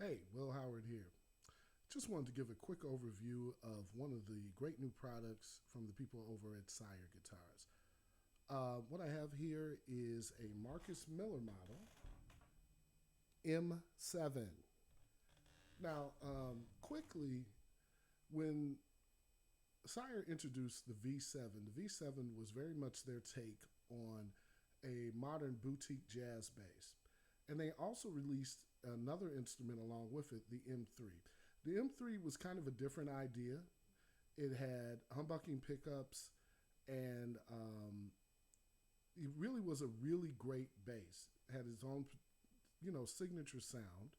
Hey, Will Howard here. Just wanted to give a quick overview of one of the great new products from the people over at Sire Guitars. What I have here is a Marcus Miller model M7. Now, quickly, when Sire introduced the V7, the V7 was very much their take on a modern boutique jazz bass. And they also released another instrument along with it, the M3. The M3 was kind of a different idea. It had humbucking pickups, and it really was a really great bass. It had its own, signature sound.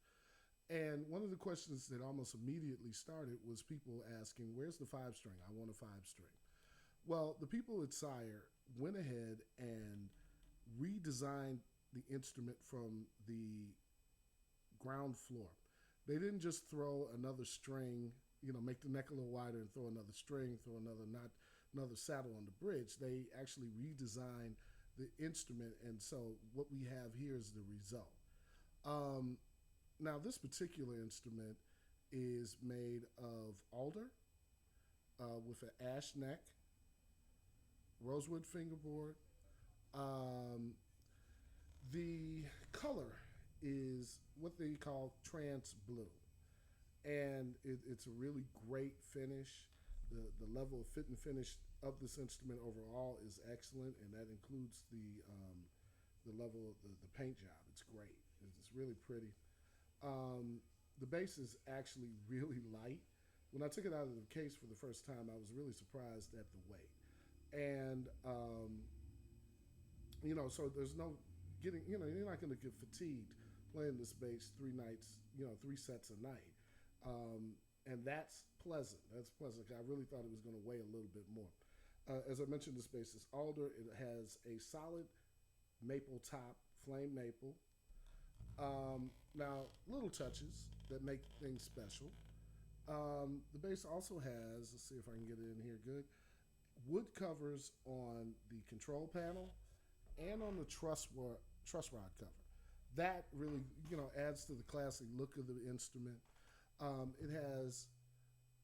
And one of the questions that almost immediately started was people asking, where's the 5-string? I want a 5-string. Well, the people at Sire went ahead and redesigned the instrument from the ground floor. They didn't just throw another string, make the neck a little wider and throw another string, throw another saddle on the bridge. They actually redesigned the instrument, and so what we have here is the result. Now, this particular instrument is made of alder with an ash neck, rosewood fingerboard. The color is what they call trance blue, and it's a really great finish. The level of fit and finish of this instrument overall is excellent, and that includes the level of the paint job. It's great. It's really pretty. The bass is actually really light. When I took it out of the case for the first time, I was really surprised at the weight. And, so there's no getting, you're not going to get fatigued playing this bass 3 nights, 3 sets a night. And that's pleasant. That's pleasant. I really thought it was going to weigh a little bit more. As I mentioned, this bass is alder. It has a solid maple top, flame maple. Now, little touches that make things special. The bass also has, let's see if I can get it in here good, wood covers on the control panel and on the truss rod cover. That really, adds to the classic look of the instrument. It has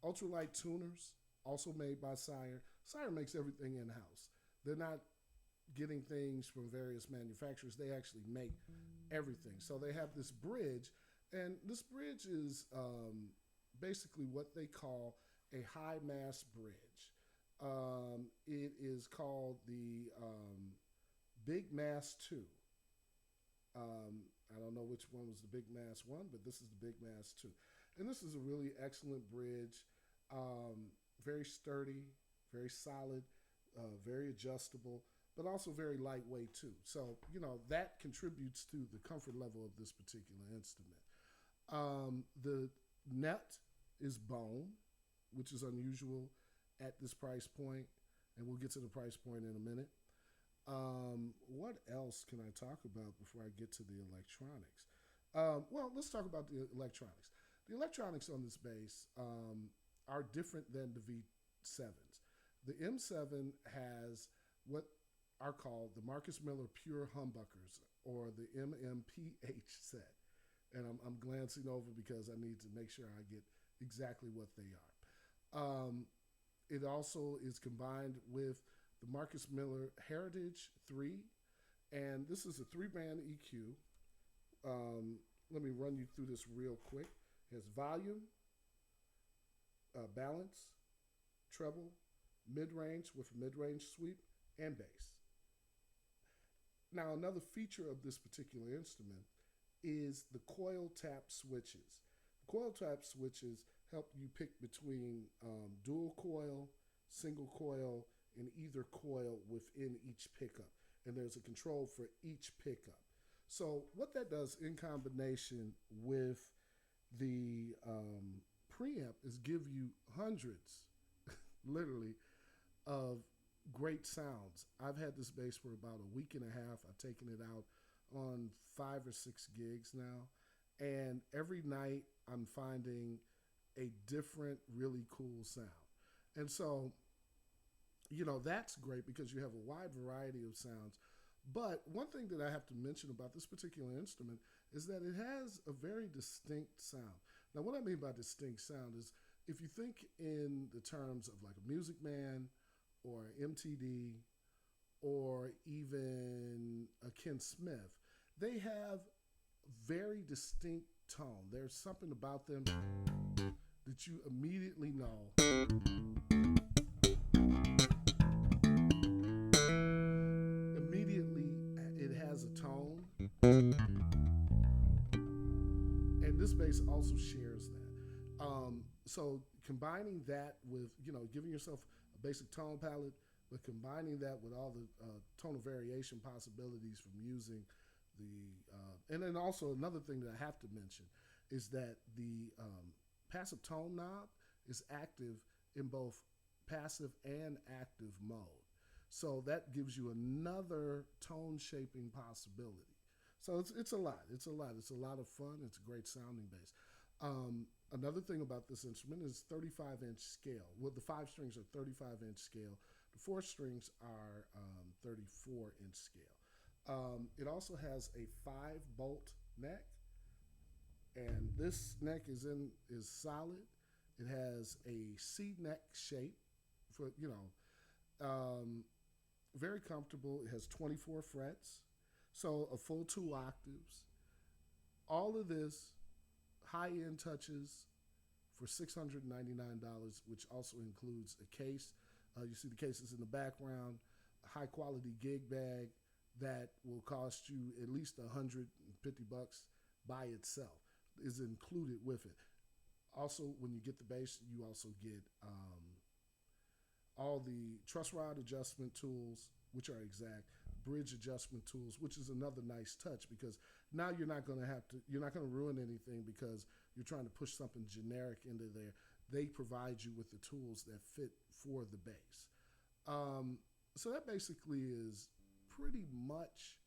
ultralight tuners, also made by Sire. Sire makes everything in-house. They're not getting things from various manufacturers. They actually make everything. So they have this bridge, and this bridge is basically what they call a high mass bridge. It is called the Big Mass 2. I don't know which one was the Big Mass 1, but this is the Big Mass 2. And this is a really excellent bridge, very sturdy, very solid, very adjustable, but also very lightweight too. So, that contributes to the comfort level of this particular instrument. The net is bone, which is unusual at this price point, and we'll get to the price point in a minute. What else can I talk about before I get to the electronics? Well, let's talk about the electronics. The electronics on this bass, are different than the V7s. The M7 has what are called the Marcus Miller Pure Humbuckers, or the MMPH set. And I'm glancing over because I need to make sure I get exactly what they are. It also is combined with the Marcus Miller Heritage 3, and this is a 3-band EQ. Let me run you through this real quick. It has volume, balance, treble, mid-range with a mid-range sweep, and bass. Now, another feature of this particular instrument is the coil tap switches. Coil tap switches help you pick between dual coil, single coil, and either coil within each pickup. And there's a control for each pickup. So what that does in combination with the preamp is give you hundreds, literally, of great sounds. I've had this bass for about a week and a half. I've taken it out on 5 or 6 gigs now. And every night I'm finding a different, really cool sound. And so, that's great because you have a wide variety of sounds. But one thing that I have to mention about this particular instrument is that it has a very distinct sound. Now, what I mean by distinct sound is if you think in the terms of like a Music Man or MTD or even a Ken Smith, they have very distinct tone. There's something about them that you immediately know. Immediately, it has a tone. And this bass also shares that. So combining that with, giving yourself a basic tone palette, but combining that with all the tonal variation possibilities from using and then also another thing that I have to mention is that the passive tone knob is active in both passive and active mode. So that gives you another tone shaping possibility. So it's a lot. It's a lot. It's a lot of fun. It's a great sounding bass. Another thing about this instrument is 35-inch scale. Well, the 5 strings are 35-inch scale. The 4 strings are 34-inch scale. It also has a 5-bolt neck, and this neck is solid. It has a C neck shape for very comfortable. It has 24 frets, so a full 2 octaves. All of this high-end touches for $699, which also includes a case. You see the cases in the background, a high-quality gig bag that will cost you at least $150 by itself is included with it. Also, when you get the bass, you also get all the truss rod adjustment tools, which are exact, bridge adjustment tools, which is another nice touch because now you're not going to ruin anything because you're trying to push something generic into there. They provide you with the tools that fit for the bass. So that basically is pretty much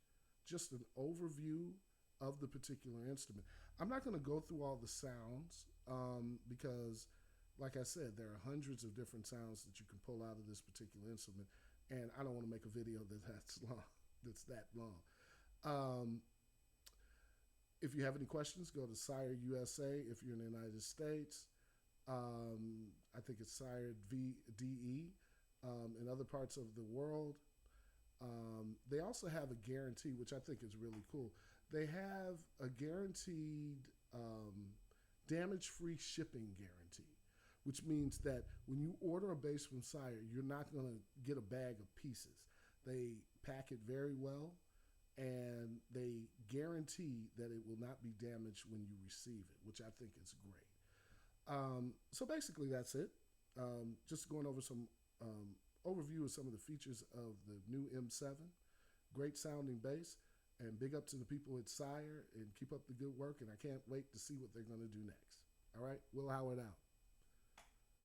just an overview of the particular instrument. I'm not going to go through all the sounds because, like I said, there are hundreds of different sounds that you can pull out of this particular instrument, and I don't want to make a video that's that long. If you have any questions, go to Sire USA if you're in the United States. I think it's Sire VDE in other parts of the world. They also have a guarantee, which I think is really cool. They have a guaranteed damage-free shipping guarantee, which means that when you order a bass from Sire, you're not going to get a bag of pieces. They pack it very well, and they guarantee that it will not be damaged when you receive it, which I think is great. So basically that's it. Just going over some overview of some of the features of the new M7. Great sounding bass, and big up to the people at Sire, and keep up the good work, and I can't wait to see what they're going to do next. All right, Will Howard out.